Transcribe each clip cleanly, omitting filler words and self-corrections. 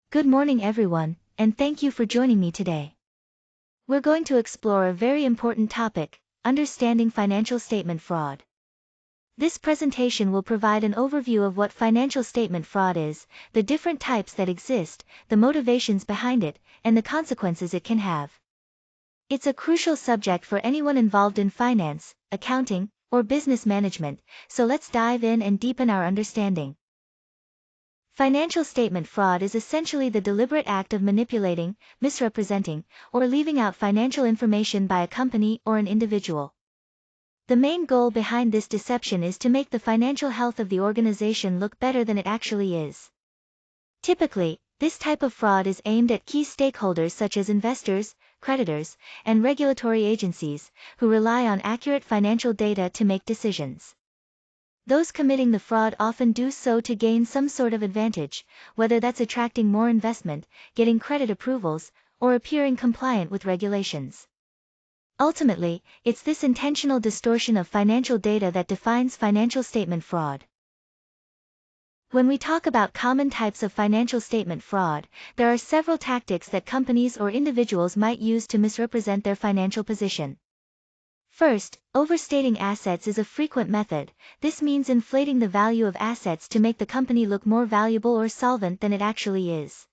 Good morning everyone, and thank you for joining me today. We're going to explore a very important topic, understanding financial statement fraud. This presentation will provide an overview of what financial statement fraud is, the different types that exist, the motivations behind it, and the consequences it can have. It's a crucial subject for anyone involved in finance, accounting, or business management, so let's dive in and deepen our understanding. Financial statement fraud is essentially the deliberate act of manipulating, misrepresenting, or leaving out financial information by a company or an individual. The main goal behind this deception is to make the financial health of the organization look better than it actually is. Typically, this type of fraud is aimed at key stakeholders such as investors, creditors, and regulatory agencies, who rely on accurate financial data to make decisions. Those committing the fraud often do so to gain some sort of advantage, whether that's attracting more investment, getting credit approvals, or appearing compliant with regulations. Ultimately, it's this intentional distortion of financial data that defines financial statement fraud. When we talk about common types of financial statement fraud, there are several tactics that companies or individuals might use to misrepresent their financial position. First, overstating assets is a frequent method. This means inflating the value of assets to make the company look more valuable or solvent than it actually is.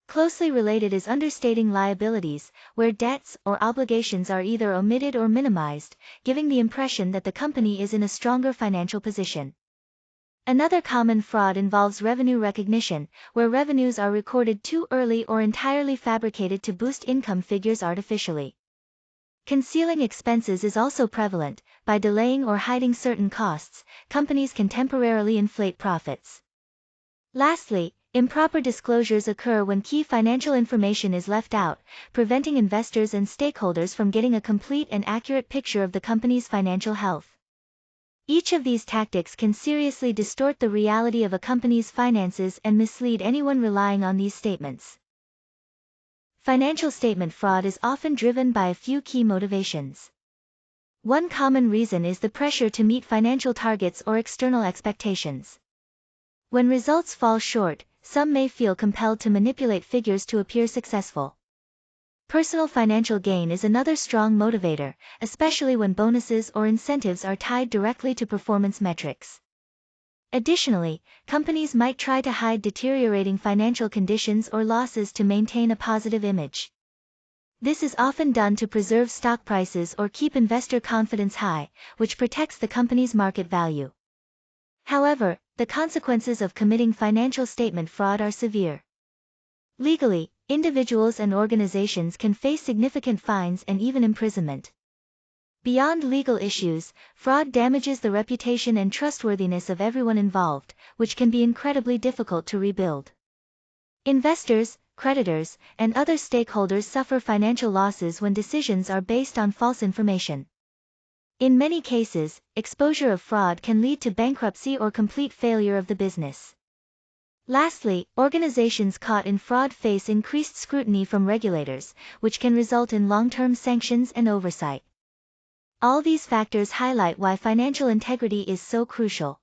Closely related is understating liabilities, where debts or obligations are either omitted or minimized, giving the impression that the company is in a stronger financial position. Another common fraud involves revenue recognition, where revenues are recorded too early or entirely fabricated to boost income figures artificially. Concealing expenses is also prevalent. By delaying or hiding certain costs, companies can temporarily inflate profits. Lastly, improper disclosures occur when key financial information is left out, preventing investors and stakeholders from getting a complete and accurate picture of the company's financial health. Each of these tactics can seriously distort the reality of a company's finances and mislead anyone relying on these statements. Financial statement fraud is often driven by a few key motivations. One common reason is the pressure to meet financial targets or external expectations. When results fall short, some may feel compelled to manipulate figures to appear successful. Personal financial gain is another strong motivator, especially when bonuses or incentives are tied directly to performance metrics. Additionally, companies might try to hide deteriorating financial conditions or losses to maintain a positive image. This is often done to preserve stock prices or keep investor confidence high, which protects the company's market value. However, the consequences of committing financial statement fraud are severe. Legally, individuals and organizations can face significant fines and even imprisonment. Beyond legal issues, fraud damages the reputation and trustworthiness of everyone involved, which can be incredibly difficult to rebuild. Investors, creditors, and other stakeholders suffer financial losses when decisions are based on false information. In many cases, exposure of fraud can lead to bankruptcy or complete failure of the business. Lastly, organizations caught in fraud face increased scrutiny from regulators, which can result in long-term sanctions and oversight. All these factors highlight why financial integrity is so crucial.